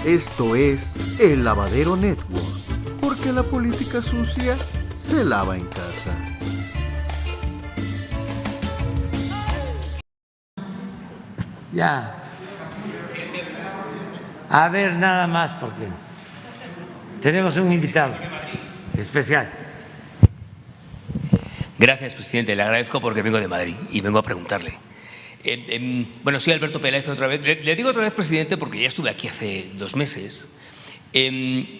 Esto es El Lavadero Network, porque la política sucia se lava en casa. Ya. A ver, nada más, porque tenemos un invitado especial. Gracias, presidente. Le agradezco porque vengo de Madrid y vengo a preguntarle. Bueno, soy Alberto Peláez otra vez. Le digo otra vez, presidente, porque ya estuve aquí hace 2 meses. En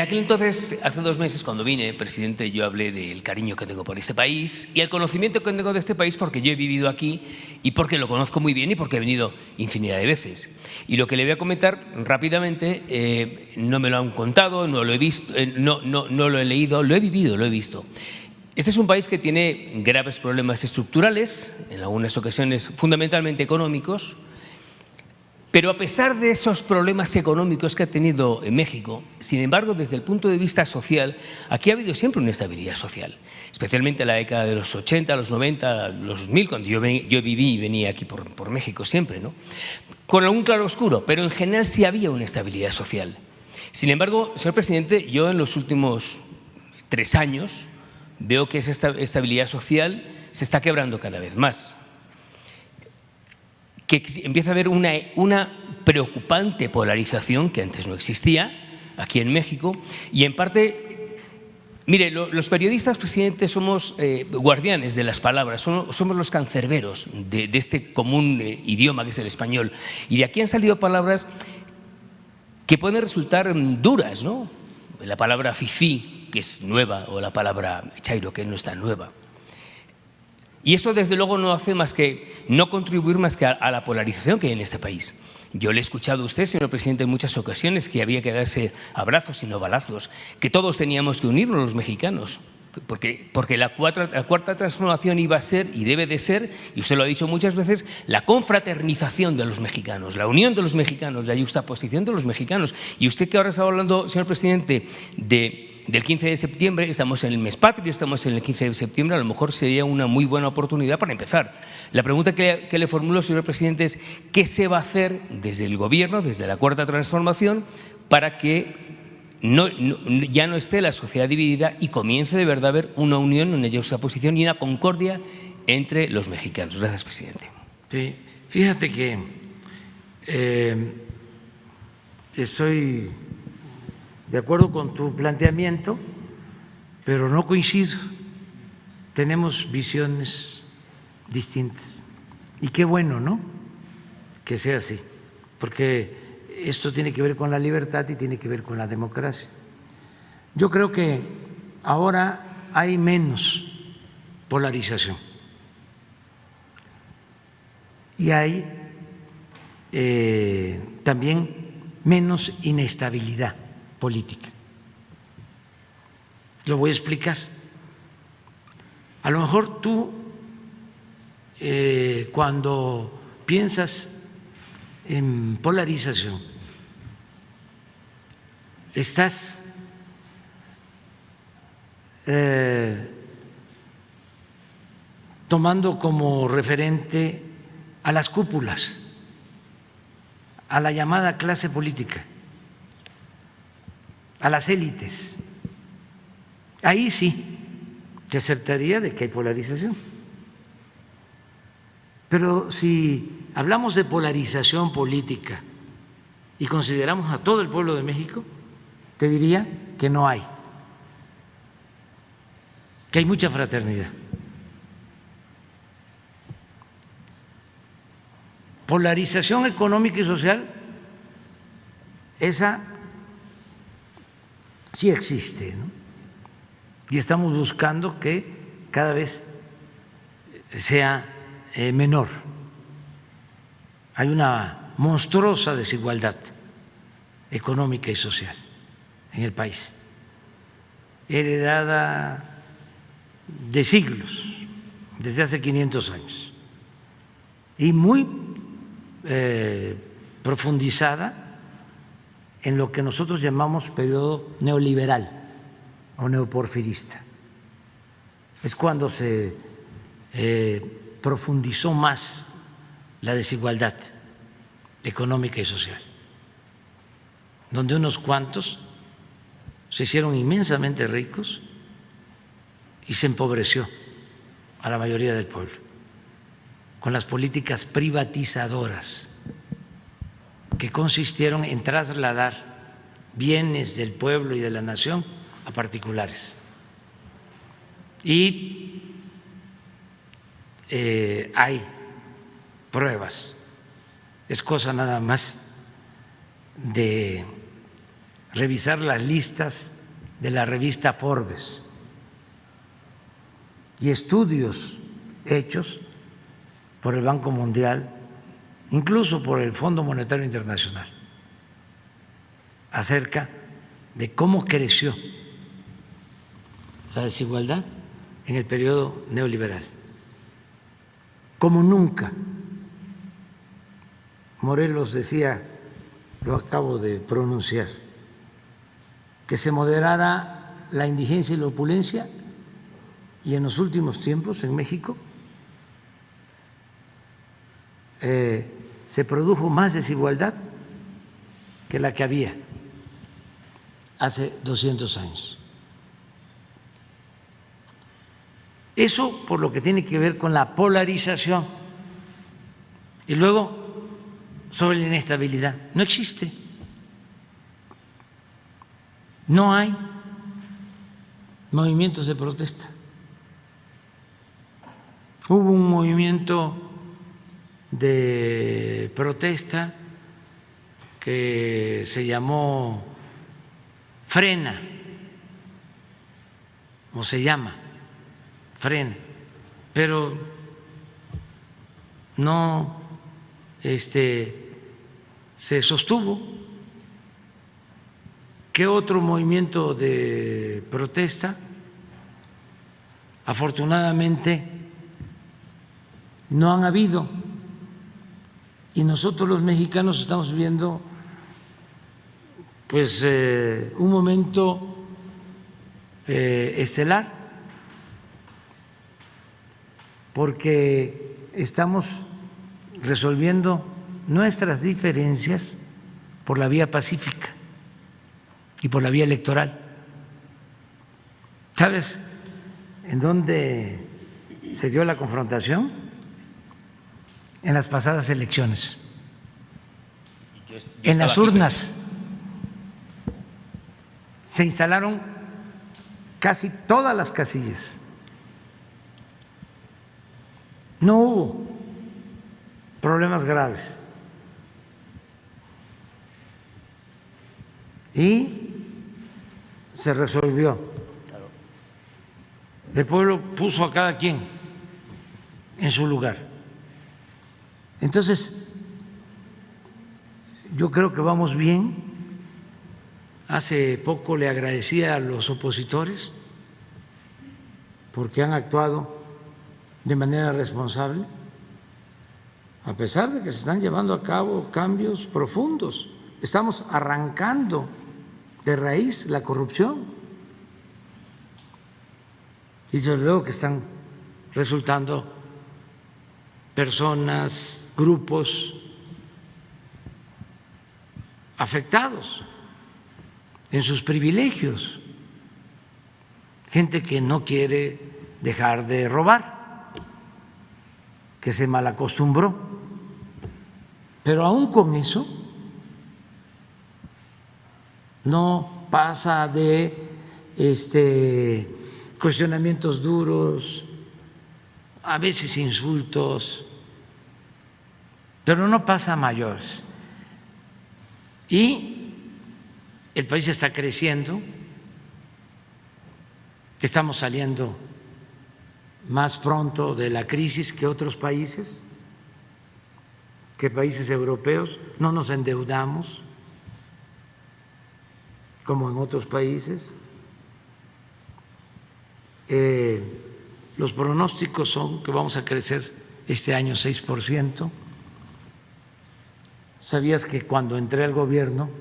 aquel entonces, hace 2 meses, cuando vine, presidente, yo hablé del cariño que tengo por este país y el conocimiento que tengo de este país porque yo he vivido aquí y porque lo conozco muy bien y porque he venido infinidad de veces. Y lo que le voy a comentar rápidamente, no me lo han contado, no lo he visto, no lo he leído, lo he vivido, lo he visto. Este es un país que tiene graves problemas estructurales, en algunas ocasiones fundamentalmente económicos, pero a pesar de esos problemas económicos que ha tenido en México, sin embargo, desde el punto de vista social, aquí ha habido siempre una estabilidad social, especialmente en la década de los 80, los 90, los 2000, cuando yo viví y venía aquí por México siempre, ¿no? Con algún claroscuro, pero en general sí había una estabilidad social. Sin embargo, señor presidente, yo en los últimos 3 años veo que esa estabilidad social se está quebrando cada vez más, que empieza a haber una preocupante polarización que antes no existía aquí en México y en parte, mire, los periodistas, presidente, somos guardianes de las palabras, somos los cancerberos de este común idioma que es el español y de aquí han salido palabras que pueden resultar duras, ¿no? La palabra fifí, que es nueva, o la palabra chairo, que no está nueva. Y eso, desde luego, no hace más que no contribuir más que a la polarización que hay en este país. Yo le he escuchado a usted, señor presidente, en muchas ocasiones que había que darse abrazos y no balazos, que todos teníamos que unirnos los mexicanos, porque la cuarta transformación iba a ser y debe de ser, y usted lo ha dicho muchas veces, la confraternización de los mexicanos, la unión de los mexicanos, la justaposición de los mexicanos. Y usted que ahora está hablando, señor presidente, del 15 de septiembre, estamos en el mes patrio, estamos en el 15 de septiembre, a lo mejor sería una muy buena oportunidad para empezar. La pregunta que le formulo, señor presidente, es ¿qué se va a hacer desde el Gobierno, desde la Cuarta Transformación, para que ya no esté la sociedad dividida y comience de verdad a haber una unión, una justaposición y una concordia entre los mexicanos? Gracias, presidente. Sí, fíjate que estoy de acuerdo con tu planteamiento, pero no coincido. Tenemos visiones distintas. Y qué bueno, ¿no?, que sea así, porque esto tiene que ver con la libertad y tiene que ver con la democracia. Yo creo que ahora hay menos polarización y hay también menos inestabilidad política. Lo voy a explicar. A lo mejor tú, cuando piensas en polarización, estás tomando como referente a las cúpulas, a la llamada clase política, a las élites. Ahí sí te aceptaría de que hay polarización. Pero si hablamos de polarización política y consideramos a todo el pueblo de México, te diría que no hay, que hay mucha fraternidad. Polarización económica y social, esa sí existe, ¿no? Y estamos buscando que cada vez sea menor. Hay una monstruosa desigualdad económica y social en el país, heredada de siglos, desde hace 500 años, y muy profundizada en lo que nosotros llamamos periodo neoliberal o neoporfirista. Es cuando se profundizó más la desigualdad económica y social, donde unos cuantos se hicieron inmensamente ricos y se empobreció a la mayoría del pueblo con las políticas privatizadoras que consistieron en trasladar bienes del pueblo y de la nación a particulares. Y hay pruebas, es cosa nada más de revisar las listas de la revista Forbes y estudios hechos por el Banco Mundial, incluso por el Fondo Monetario Internacional, acerca de cómo creció la desigualdad en el periodo neoliberal, como nunca. Morelos decía, lo acabo de pronunciar, que se moderara la indigencia y la opulencia, y en los últimos tiempos en México se produjo más desigualdad que la que había hace 200 años. Eso por lo que tiene que ver con la polarización. Y luego, sobre la inestabilidad, no existe. No hay movimientos de protesta. Hubo un movimiento de protesta que se llamó Frena, o se llama Frena, pero no se sostuvo. ¿Qué otro movimiento de protesta? Afortunadamente no han habido, y nosotros los mexicanos estamos viviendo pues un momento estelar, porque estamos resolviendo nuestras diferencias por la vía pacífica y por la vía electoral. ¿Sabes en dónde se dio la confrontación? En las pasadas elecciones, en las urnas. Se instalaron casi todas las casillas. No hubo problemas graves. Y se resolvió. El pueblo puso a cada quien en su lugar. Entonces, yo creo que vamos bien. Hace poco le agradecía a los opositores porque han actuado de manera responsable, a pesar de que se están llevando a cabo cambios profundos. Estamos arrancando de raíz la corrupción. Y desde luego que están resultando personas, grupos afectados en sus privilegios, gente que no quiere dejar de robar, que se malacostumbró, pero aún con eso no pasa de cuestionamientos duros, a veces insultos, pero no pasa a mayores. Y el país está creciendo, estamos saliendo más pronto de la crisis que otros países, que países europeos, no nos endeudamos como en otros países. Los pronósticos son que vamos a crecer este año 6%. ¿Sabías que cuando entré al gobierno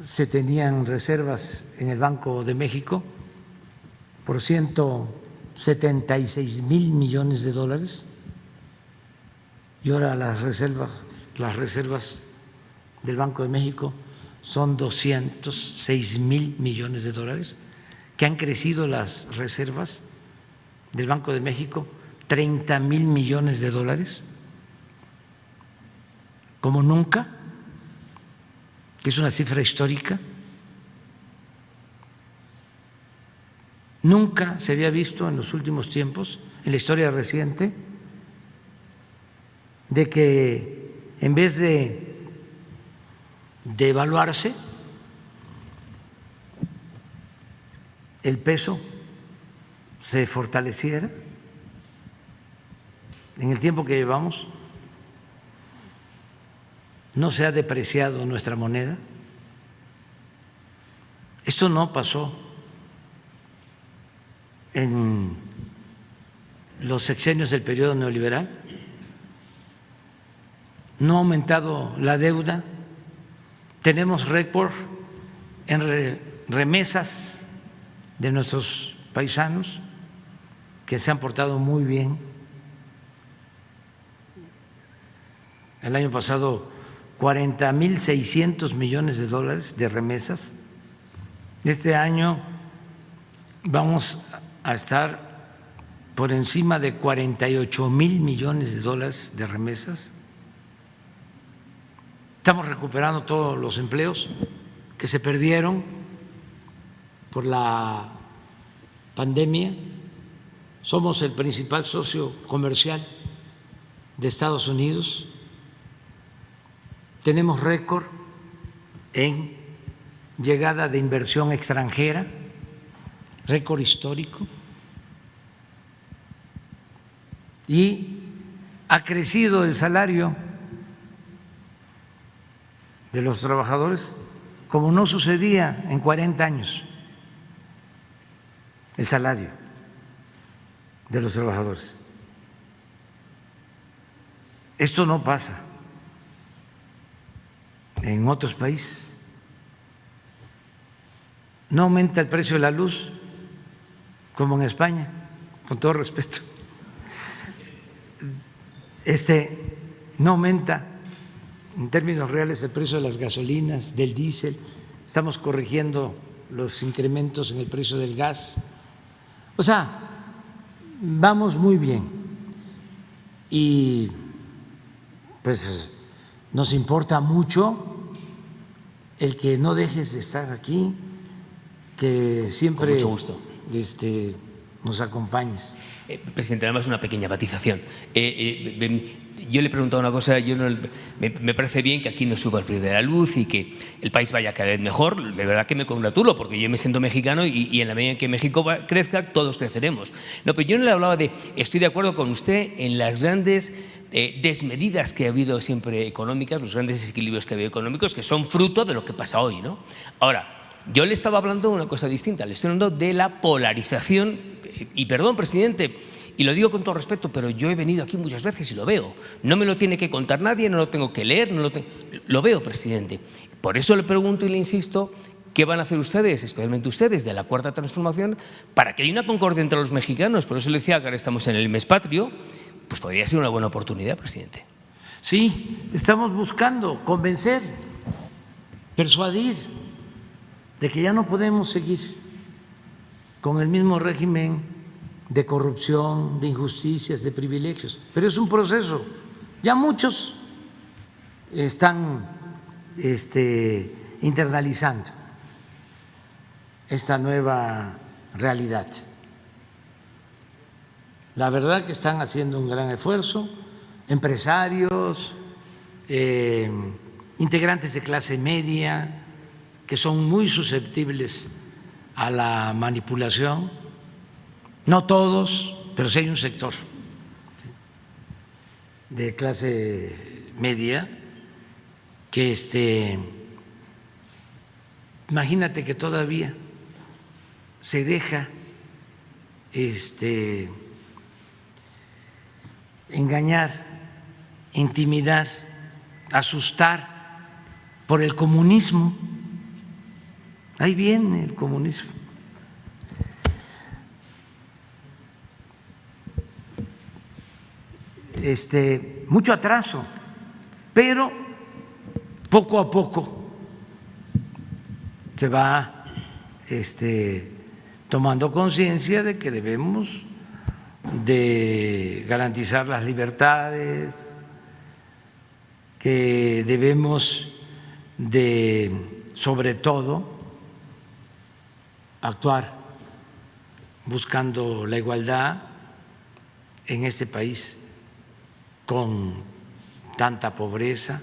se tenían reservas en el Banco de México por 176,000 millones de dólares? y ahora las reservas del Banco de México son 206,000 millones de dólares, que han crecido las reservas del Banco de México 30,000 millones de dólares, como nunca, que es una cifra histórica. Nunca se había visto en los últimos tiempos, en la historia reciente, de que en vez de devaluarse el peso se fortaleciera. En el tiempo que llevamos no se ha depreciado nuestra moneda. Esto no pasó en los sexenios del periodo neoliberal. No ha aumentado la deuda. Tenemos récord en remesas de nuestros paisanos que se han portado muy bien. El año pasado 40,600 millones de dólares de remesas. Este año vamos a estar por encima de 48,000 millones de dólares de remesas. Estamos recuperando todos los empleos que se perdieron por la pandemia. Somos el principal socio comercial de Estados Unidos. Tenemos récord en llegada de inversión extranjera, récord histórico. Y ha crecido el salario de los trabajadores como no sucedía en 40 años, el salario de los trabajadores. Esto no pasa en otros países. No aumenta el precio de la luz como en España, con todo respeto. No aumenta en términos reales el precio de las gasolinas, del diésel. Estamos corrigiendo los incrementos en el precio del gas. O sea, vamos muy bien y pues nos importa mucho el que no dejes de estar aquí, que siempre con mucho gusto nos acompañes. Presidente, además una pequeña matización. Yo le he preguntado una cosa, me parece bien que aquí no suba el precio de la luz y que el país vaya cada vez mejor. De verdad que me congratulo, porque yo me siento mexicano y en la medida en que México crezca, todos creceremos. No, pero yo no le hablaba de, estoy de acuerdo con usted en las grandes desmedidas que ha habido siempre económicas, los grandes desequilibrios que ha habido económicos, que son fruto de lo que pasa hoy, ¿no? Ahora, yo le estaba hablando de una cosa distinta, le estoy hablando de la polarización, y perdón, presidente, y lo digo con todo respeto, pero yo he venido aquí muchas veces y lo veo. No me lo tiene que contar nadie, no lo tengo que leer, lo veo, presidente. Por eso le pregunto y le insisto, ¿qué van a hacer ustedes, especialmente ustedes, de la Cuarta Transformación, para que haya una concordia entre los mexicanos? Por eso le decía que ahora estamos en el mes patrio, pues podría ser una buena oportunidad, presidente. Sí, estamos buscando convencer, persuadir de que ya no podemos seguir con el mismo régimen de corrupción, de injusticias, de privilegios. Pero es un proceso. Ya muchos están internalizando esta nueva realidad. La verdad que están haciendo un gran esfuerzo, empresarios, integrantes de clase media, que son muy susceptibles a la manipulación. No todos, pero sí hay un sector de clase media que imagínate que todavía se deja engañar, intimidar, asustar por el comunismo. Ahí viene el comunismo. mucho atraso, pero poco a poco se va tomando conciencia de que debemos de garantizar las libertades, que debemos de, sobre todo, actuar buscando la igualdad en este país con tanta pobreza.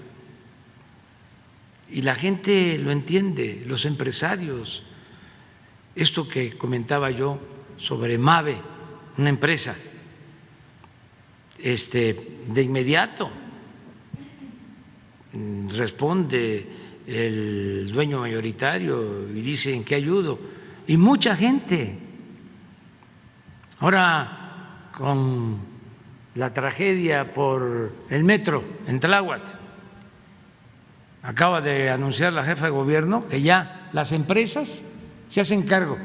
Y la gente lo entiende, los empresarios. Esto que comentaba yo sobre Mave, una empresa, de inmediato responde el dueño mayoritario y dice: ¿en qué ayudo? Y mucha gente. Ahora, con la tragedia por el metro en Tláhuac, acaba de anunciar la jefa de gobierno que ya las empresas se hacen cargo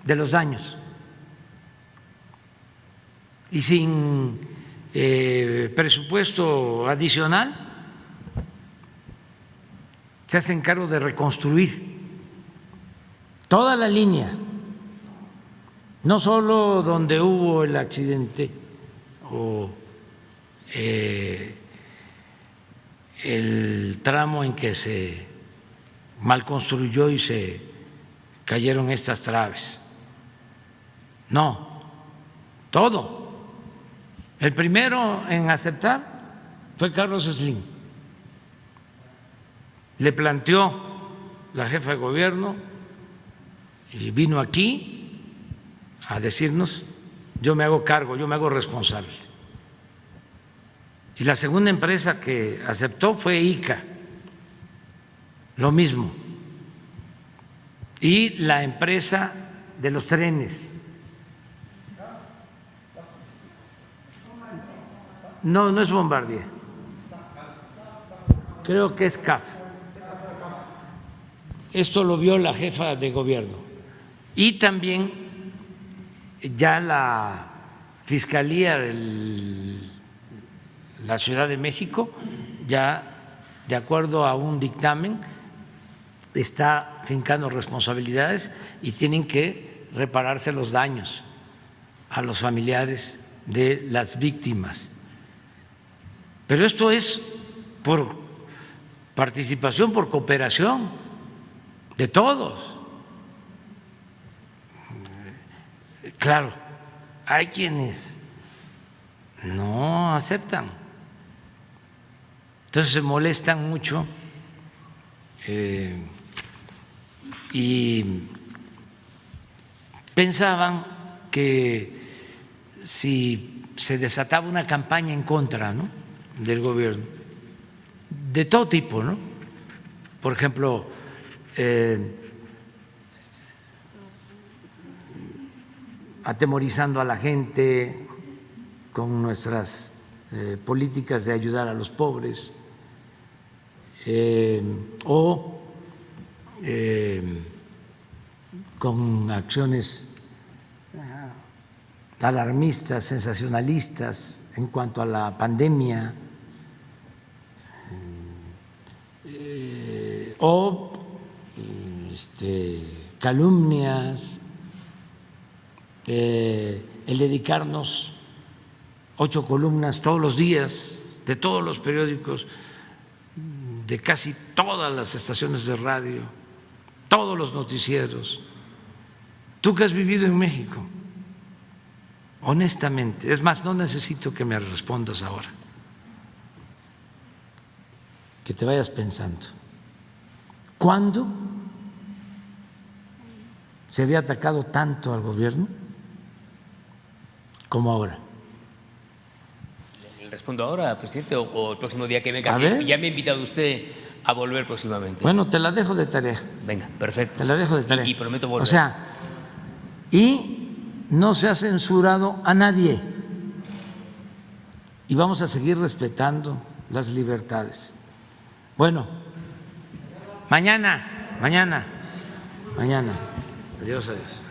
de los daños y sin presupuesto adicional se hacen cargo de reconstruir toda la línea, no solo donde hubo el accidente o el tramo en que se mal construyó y se cayeron estas traves. No, todo. El primero en aceptar fue Carlos Slim. Le planteó la jefa de gobierno y vino aquí a decirnos: yo me hago cargo, yo me hago responsable. Y la segunda empresa que aceptó fue ICA, lo mismo. Y la empresa de los trenes. No, no es Bombardier. Creo que es CAF. Esto lo vio la jefa de gobierno. Y también ya la Fiscalía de la Ciudad de México, ya de acuerdo a un dictamen, está fincando responsabilidades y tienen que repararse los daños a los familiares de las víctimas. Pero esto es por participación, por cooperación de todos. Claro, hay quienes no aceptan, entonces se molestan mucho y pensaban que si se desataba una campaña en contra, ¿no?, del gobierno, de todo tipo, ¿no? Por ejemplo, atemorizando a la gente con nuestras políticas de ayudar a los pobres, o con acciones alarmistas, sensacionalistas en cuanto a la pandemia, o calumnias, el dedicarnos 8 columnas todos los días de todos los periódicos, de casi todas las estaciones de radio, todos los noticieros. Tú que has vivido en México, honestamente, es más, no necesito que me respondas ahora, que te vayas pensando, ¿cuándo se había atacado tanto al gobierno como ahora? ¿Le respondo ahora, presidente, o el próximo día que me cambie? Ya me ha invitado usted a volver próximamente. Bueno, te la dejo de tarea. Venga, perfecto. Te la dejo de tarea. Y prometo volver. O sea, y no se ha censurado a nadie. Y vamos a seguir respetando las libertades. Bueno, mañana. Adiós, adiós.